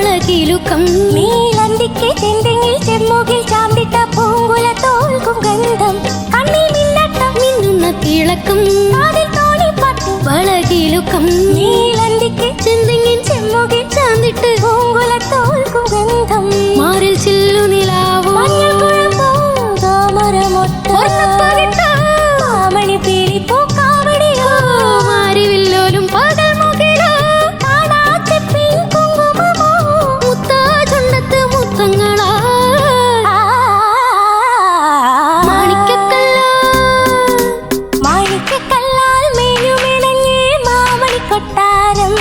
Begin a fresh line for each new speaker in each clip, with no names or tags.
വളകിലുക്കം നീലന്തിക്ക് തെന്തെങ്ങിൽ ചെമ്മുകിൽ ചാമ്പിട്ട പൂങ്കുല തോൽക്കും ഗന്ധം കണ്ണിൽ മിന്നട്ടം മിന്നുന്ന തിളക്കം അതിൽ തോണിപ്പട്ടു വളകിലുക്കം നീലന്തിക്ക് തെന്തെങ്ങിൽ ചെമ്മുകിൽ ചാന്തിട്ട് പൂങ്കുല തോൽക്കും ഗന്ധം മാറിൽ ചില്ലു നിലാവോ മാമണി പേരി പൂക്കാവടിയോ മാറിവില്ലോലും പകൽ മുകിലോ കാണാച്ചെപ്പിൻ കുങ്കുമമോ മുത്താ ചുണ്ടത്ത് മുത്തങ്ങളാ മാണിക്കല്ലാൽ മേലുമിണങ്ങി മാമണി കൊട്ടാരം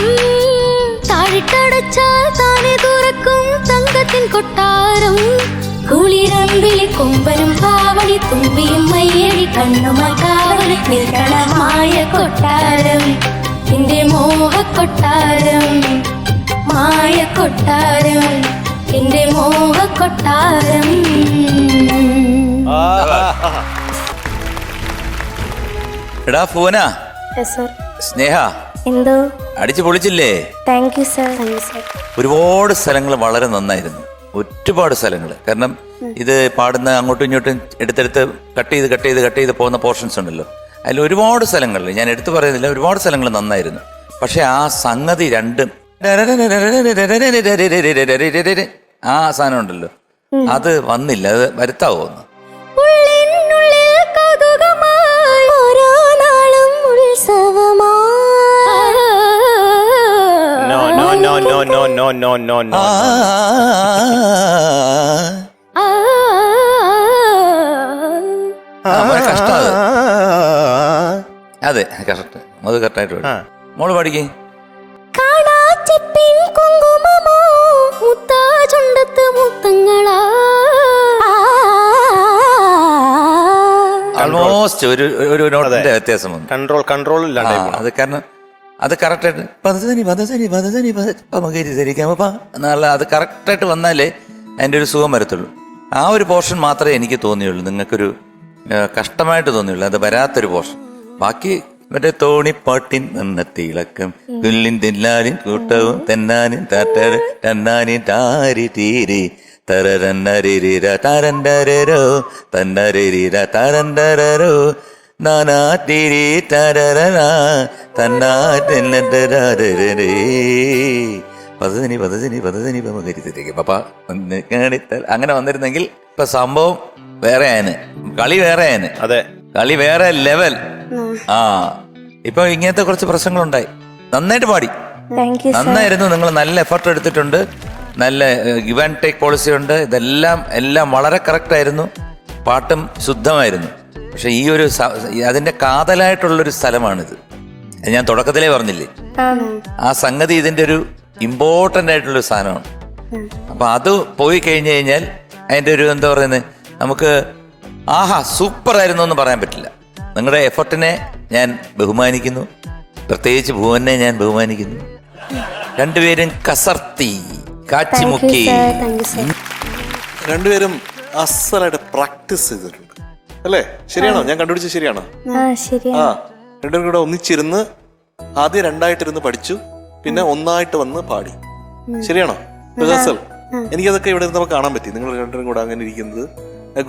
താഴിട്ടടച്ചാൽ താനെ തുറക്കും തങ്കത്തിൻ കൊട്ടാരം കുളിരമ്പിളി കൊമ്പനും പാവടി തുമ്പിയും മയ്യടി കണ്ണുമായി കാവടി നിൽക്കണമായ കൊട്ടാരം എന്റെ മോഹക്കൊട്ടാരം മായ കൊട്ടാരം എന്റെ മോഹക്കൊട്ടാരം.
എടാ പൂന സ്നേഹ
എന്തോ
അടിച്ചു പൊളിച്ചില്ലേ?
Thank you sir.
ഒരുപാട് സ്ഥലങ്ങൾ വളരെ നന്നായിരുന്നു, ഒരുപാട് സ്ഥലങ്ങൾ. കാരണം ഇത് പാടുന്ന അങ്ങോട്ടും ഇങ്ങോട്ടും എടുത്തെടുത്ത് കട്ട് ചെയ്ത് പോകുന്ന പോർഷൻസ് ഉണ്ടല്ലോ, അതിൽ ഒരുപാട് സ്ഥലങ്ങളിൽ ഞാൻ എടുത്തു പറയുന്നില്ല, ഒരുപാട് സ്ഥലങ്ങൾ നന്നായിരുന്നു. പക്ഷെ ആ സംഗതി രണ്ടും ആ സാധനം ഉണ്ടല്ലോ, അത് വന്നില്ല. അത് വരുത്താവോ ഒന്ന്? കഷ്ടം. അതെ കറക്റ്റ്, അത് കറക്റ്റായിട്ട് പാടി. മോള് പാടിക്കേ. ആൾമോസ്റ്റ് ഒരു നോട്ടിന്റെ വ്യത്യാസം വന്നു.
കൺട്രോൾ ഇല്ലാണ്ടായി.
അത് കാരണം അത് കറക്റ്റായിട്ട് എന്നുള്ള അത് കറക്റ്റായിട്ട് വന്നാലേ അതിൻ്റെ ഒരു സുഖം വരത്തുള്ളൂ. ആ ഒരു പോർഷൻ മാത്രമേ എനിക്ക് തോന്നിയുള്ളൂ, നിങ്ങൾക്കൊരു കഷ്ടമായിട്ട് തോന്നിയുള്ളൂ, അത് വരാത്തൊരു പോർഷൻ. ബാക്കി മറ്റേ തോണിപ്പാട്ടിൻ തിളക്കം കുല്ലിൻ തില്ലാലിൻ കൂട്ടവും തെന്നാനും തന്നാനും താരി തീരി തരരന്നരിര തരണ്ടരോ തന്നരിര തരണ്ടരോ നാനാത്തിരി തരരനാ തന്നാരേ പതനി പപ്പ അങ്ങനെ വന്നിരുന്നെങ്കിൽ ഇപ്പൊ സംഭവം വേറെ ആയന്, കളി വേറെ ആയന്.
അതെ,
കളി വേറെ ലെവൽ. ആ ഇപ്പൊ ഇങ്ങനത്തെ കുറച്ച് പ്രശ്നങ്ങളുണ്ടായി. നന്നായിട്ട് പാടി, നന്നായിരുന്നു. നിങ്ങൾ നല്ല എഫർട്ട് എടുത്തിട്ടുണ്ട്, നല്ല ഗിവ് ആൻഡ് ടേക്ക് പോളിസി ഉണ്ട്. എല്ലാം വളരെ കറക്റ്റ് ആയിരുന്നു. പാട്ടും ശുദ്ധമായിരുന്നു. പക്ഷെ ഈ ഒരു അതിന്റെ കാതലായിട്ടുള്ളൊരു സ്ഥലമാണിത്. ഞാൻ തുടക്കത്തിലേ പറഞ്ഞില്ലേ, ആ സംഗതി ഇതിന്റെ ഒരു ഇമ്പോർട്ടന്റ് ആയിട്ടുള്ളൊരു സാധനമാണ്. അപ്പൊ അത് പോയി കഴിഞ്ഞു കഴിഞ്ഞാൽ അതിന്റെ ഒരു എന്താ പറയുന്നത്, നമുക്ക് ആഹാ സൂപ്പർ ആയിരുന്നു എന്ന് പറയാൻ പറ്റില്ല. നിങ്ങളുടെ എഫർട്ടിനെ ഞാൻ ബഹുമാനിക്കുന്നു, പ്രത്യേകിച്ച് ഭുവനെ ഞാൻ ബഹുമാനിക്കുന്നു. രണ്ടുപേരും കസർത്തി കാച്ചിമുക്കി,
രണ്ടുപേരും അസലായിട്ട് പ്രാക്ടീസ് ചെയ്തിട്ടുണ്ട് അല്ലേ? ശരിയാണോ? ഞാൻ കണ്ടുപിടിച്ചത് ശരിയാണോ? ആ, രണ്ടുപേരും കൂടെ ഒന്നിച്ചിരുന്ന് ആദ്യം രണ്ടായിട്ടിരുന്ന് പഠിച്ചു, പിന്നെ ഒന്നായിട്ട് വന്ന് പാടി. ശരിയാണോ റിഹേഴ്സൽ? എനിക്കതൊക്കെ ഇവിടെ ഇരുന്നപ്പോൾ കാണാൻ പറ്റി. നിങ്ങൾ രണ്ടുപേരും കൂടെ അങ്ങനെ ഇരിക്കുന്നത്,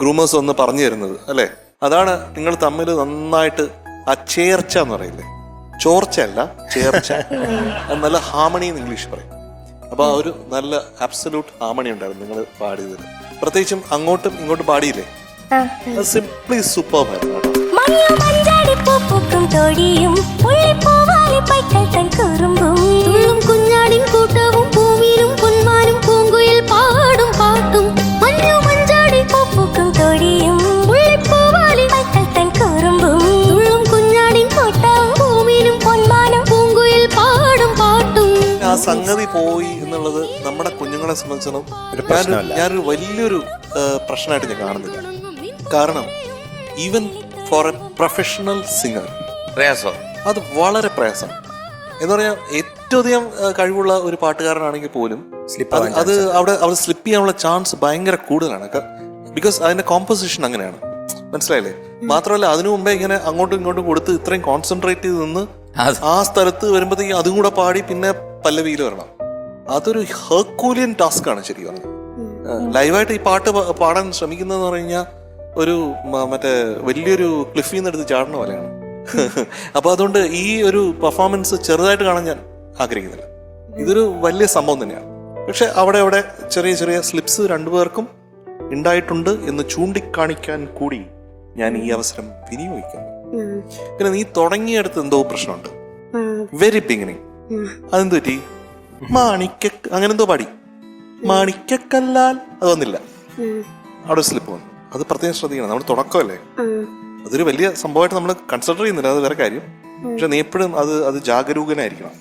ഗ്രൂമേഴ്സ് ഒന്ന് പറഞ്ഞു തരുന്നത് അല്ലേ? അതാണ് നിങ്ങൾ തമ്മിൽ നന്നായിട്ട് ആ ചേർച്ച എന്ന് പറയില്ലേ, ചോർച്ച അല്ല ചേർച്ച, നല്ല ഹാർമണി എന്ന് ഇംഗ്ലീഷ് പറയും. അപ്പൊ ആ ഒരു നല്ല ആബ്സല്യൂട്ട് ഹാർമണി ഉണ്ടായിരുന്നു നിങ്ങൾ പാടിയതിൽ. പ്രത്യേകിച്ചും അങ്ങോട്ടും ഇങ്ങോട്ടും പാടിയില്ലേ, സിംപ്ലി സൂപ്പർബായിരുന്നു കേട്ടോ.
കുഞ്ഞാടിൻ കൂട്ടവും പൂവിലും പൊന്മാനും പൂങ്കുയിൽ പാടും പാട്ടും മഞ്ഞു മഞ്ചാടി പൂപ്പൂക്കും തോടിയും പുള്ളിപ്പൂവാലി തൻ കുറുമ്പും തുള്ളും കുഞ്ഞാടിൻ കൂട്ടവും പൂവിലും പൊന്മാനും പൂങ്കുയിൽ പാടും പാട്ടും.
ആ സംഗതി പോയി എന്നുള്ളത് നമ്മുടെ കുഞ്ഞുങ്ങളെ സംബന്ധിച്ചിടത്തോളം ഞാനൊരു വലിയൊരു പ്രശ്നമായിട്ട് ഞാൻ കാണുന്നില്ല. കാരണം even for A professional singer
പ്രയാസം
അത് വളരെ പ്രയാസമാണ്. എന്ന് പറഞ്ഞാൽ ഏറ്റവും അധികം കഴിവുള്ള ഒരു പാട്ടുകാരനാണെങ്കിൽ പോലും അത് അവിടെ സ്ലിപ്പ് ചെയ്യാനുള്ള ചാൻസ് ഭയങ്കര കൂടുതലാണ്. ബിക്കോസ് അതിന്റെ കോമ്പോസിഷൻ അങ്ങനെയാണ്, മനസ്സിലായില്ലേ? മാത്രമല്ല അതിനു മുമ്പേ ഇങ്ങനെ അങ്ങോട്ടും ഇങ്ങോട്ടും കൊടുത്ത് ഇത്രയും കോൺസെൻട്രേറ്റ് ചെയ്ത് നിന്ന് ആ സ്ഥലത്ത് വരുമ്പോഴത്തേക്കും അതും കൂടെ പാടി പിന്നെ പല്ലവിയിൽ വരണം. അതൊരു ഹെർക്കൂലിയൻ ടാസ്ക് ആണ് ശരിക്കും പറഞ്ഞത്. ലൈവായിട്ട് ഈ പാട്ട് പാടാൻ ശ്രമിക്കുന്നതെന്ന് പറഞ്ഞു കഴിഞ്ഞാൽ ഒരു മറ്റേ വലിയൊരു ക്ലിഫിൽ നിന്ന് എടുത്ത് ചാടുന്ന പോലെയാണ്. അപ്പൊ അതുകൊണ്ട് ഈ ഒരു പെർഫോമൻസ് ചെറുതായിട്ട് കാണാൻ ഞാൻ ആഗ്രഹിക്കുന്നില്ല. ഇതൊരു വലിയ സംഭവം തന്നെയാണ്. പക്ഷെ അവിടെ ചെറിയ ചെറിയ സ്ലിപ്സ് രണ്ടുപേർക്കും ഉണ്ടായിട്ടുണ്ട് എന്ന് ചൂണ്ടിക്കാണിക്കാൻ കൂടി ഞാൻ ഈ അവസരം വിനിയോഗിക്കുന്നു. പിന്നെ നീ തുടങ്ങിയെടുത്ത് എന്തോ പ്രശ്നമുണ്ട്. വെരി ബിഗിനിങ് അതെന്ത് പറ്റി? മാണിക്ക അങ്ങനെ എന്തോ പാടി, മാണിക്കല്ലാൽ അത് വന്നില്ല, അവിടെ സ്ലിപ്പ് വന്നു. അത് പ്രത്യേകം ശ്രദ്ധിക്കണം. നമ്മൾ തുടക്കമല്ലേ, അതൊരു വലിയ സംഭവമായിട്ട് നമ്മൾ കൺസിഡർ ചെയ്യുന്നില്ല, അത് വേറെ കാര്യം. പക്ഷെ നീ എപ്പോഴും അത് ജാഗരൂകനായിരിക്കണം.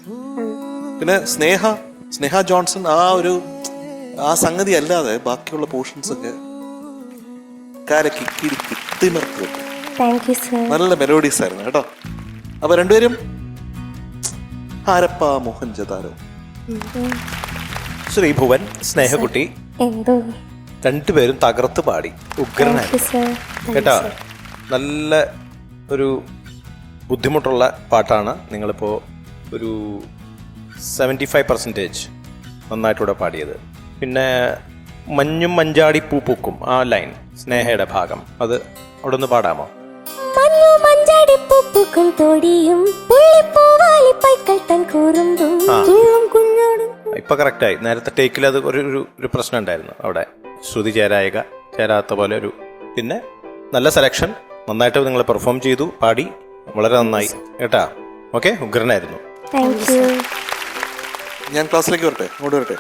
പിന്നെ സ്നേഹ ജോൺസൺ ആ സംഗതി അല്ലാതെ ബാക്കിയുള്ള പോർഷൻസ് ഒക്കെ കാലക്കി കിടക്കി തിമിർത്ത് വെക്കും. നല്ല മെലോഡീസ് ആയിരുന്നു കേട്ടോ. അപ്പൊ രണ്ടുപേരും ഹാരപ്പ മോഹൻജദാരോ.
ശ്രീഭുവൻ, സ്നേഹകുട്ടി
എന്തോ
രണ്ടുപേരും തകർത്ത് പാടി. ഉഗ്രനായി കേട്ടാ. നല്ല ഒരു ബുദ്ധിമുട്ടുള്ള പാട്ടാണ്. നിങ്ങളിപ്പോൾ ഒരു 75% നന്നായിട്ടൂടെ പാടിയത്. പിന്നെ മഞ്ഞും മഞ്ചാടി പൂ പൂക്കും ആ ലൈൻ, സ്നേഹയുടെ ഭാഗം, അത് അവിടെ ഒന്ന് പാടാമോ? ഇപ്പൊ കറക്റ്റായി. നേരത്തെ ടേക്കിൽ അത് ഒരു പ്രശ്നം ഉണ്ടായിരുന്നു. അവിടെ ശ്രുതി ചേരാത്ത പോലെ ഒരു. പിന്നെ നല്ല സെലക്ഷൻ, നന്നായിട്ട് നിങ്ങൾ പെർഫോം ചെയ്തു, പാടി, വളരെ നന്നായി കേട്ടാ. ഓക്കെ, ഉഗ്രനായിരുന്നു.
ഞാൻ ക്ലാസ്സിലേക്ക് വരട്ടെ, അങ്ങോട്ട് വരട്ടെ.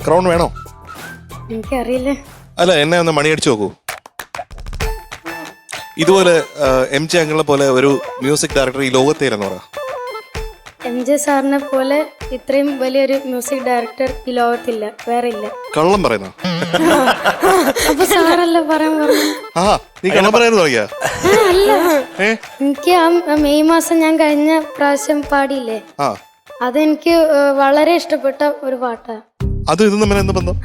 ക്രൗൺ വേണോ?
എനിക്കറിയില്ല.
അല്ല, എന്നെ ഒന്ന് മണിയടിച്ചു നോക്കൂ. ഇതുപോലെ MJ അങ്കിളിനെ പോലെ ഒരു മ്യൂസിക് ഡയറക്ടർ ഈ ലോകത്തേലെന്ന് പറ.
MJ സാറിനെ പോലെ ഇത്രയും വലിയൊരു മ്യൂസിക് ഡയറക്ടർ ഈ ലോകത്തില്ല, വേറെ ഇല്ല.
കള്ളം പറയുന്ന
അപ്പൊ സാറല്ല പറയാൻ പറഞ്ഞു.
നീ കള്ളം പറയാൻ തുടങ്ങിയ?
അല്ല, എനിക്ക് ആ മെയ് മാസം ഞാൻ കഴിഞ്ഞ പ്രാവശ്യം പാടിയില്ലേ, അതെനിക്ക് വളരെ ഇഷ്ടപ്പെട്ട ഒരു പാട്ടാ.
അത് ഇതും തമ്മിൽ എന്ത് ബന്ധം?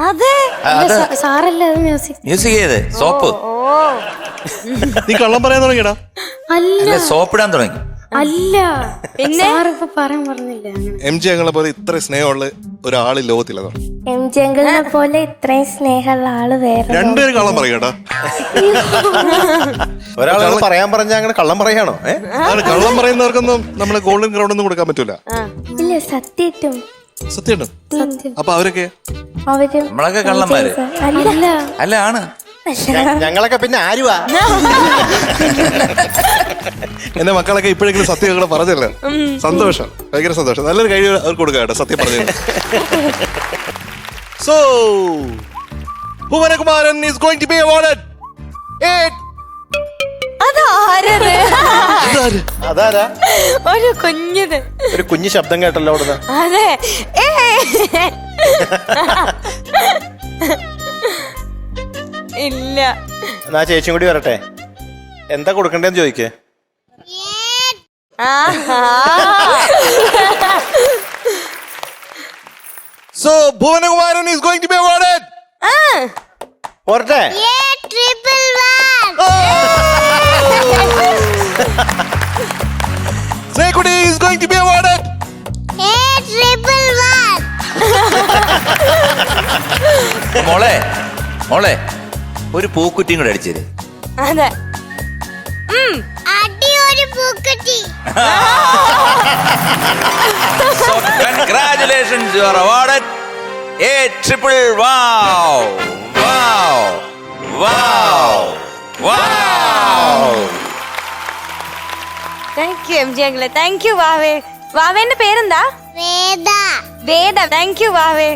സാറല്ലേ അത് മ്യൂസിക്
ചെയ്തേ? സോപ്പ്
നീ കള്ളം പറയാൻ തുടങ്ങിയടാ?
അല്ല,
സോപ്പിടാൻ തുടങ്ങി.
അല്ല, സാറിപ്പോ പറയാൻ പറഞ്ഞില്ല.
MJ അങ്കിളിനെ പോലെ ഇത്ര സ്നേഹമുള്ള ഒരാള് ലോകത്തില്ല.
MJ അങ്കിളിനെ പോലെ ഇത്രയും സ്നേഹമുള്ള ആള് വേറെ.
രണ്ടുപേരും കള്ളം പറയട്ടാ.
ഒരാൾ പറയാൻ പറഞ്ഞ അങ്ങനെ കള്ളം പറയാണോ?
കള്ളം പറയുന്നവർക്കൊന്നും നമ്മള് ഗോൾഡൻ ക്രൗഡ് ഒന്നും കൊടുക്കാൻ പറ്റൂല.
ഇല്ല, സത്യം.
അപ്പൊ അവരൊക്കെ
നമ്മളൊക്കെ കള്ളന്മാര് അല്ല, ആണ്.
ഞങ്ങളൊക്കെ പിന്നെ ആരുവാ?
എന്റെ മക്കളൊക്കെ ഇപ്പോഴെങ്കിലും സത്യം പറഞ്ഞല്ലോ. സന്തോഷം, ഭയങ്കര സന്തോഷം. നല്ലൊരു കഴിവ് അവർക്ക് കൊടുക്കാം കേട്ടോ, സത്യം പറഞ്ഞു. So Bhuvanakumaran is going to be awarded.
അതാരാ?
ഒരു
കുഞ്ഞു ശബ്ദം കേട്ടല്ലോ അവിടുന്ന്.
അതെ, ഇല്ല.
എന്നാ ചേച്ചിയും കൂടി വരട്ടെ. എന്താ കൊടുക്കണ്ടേന്ന് ചോദിക്കേ.
So Bhuvanagaran is going to be awarded.
പോരട്ടെ.
Snehakudi is going to be awarded.
മോളെ ഒരു പൂക്കുറ്റിയും കൂടെ അടിച്ചേര്.
അതെ,
So congratulations, you are awarded a triple wow.
Thank you MJ അങ്കിളെ. താങ്ക് യു വാവേ. വാവേന്റെ പേരെന്താ? വേദ. താങ്ക് യു വാവേ.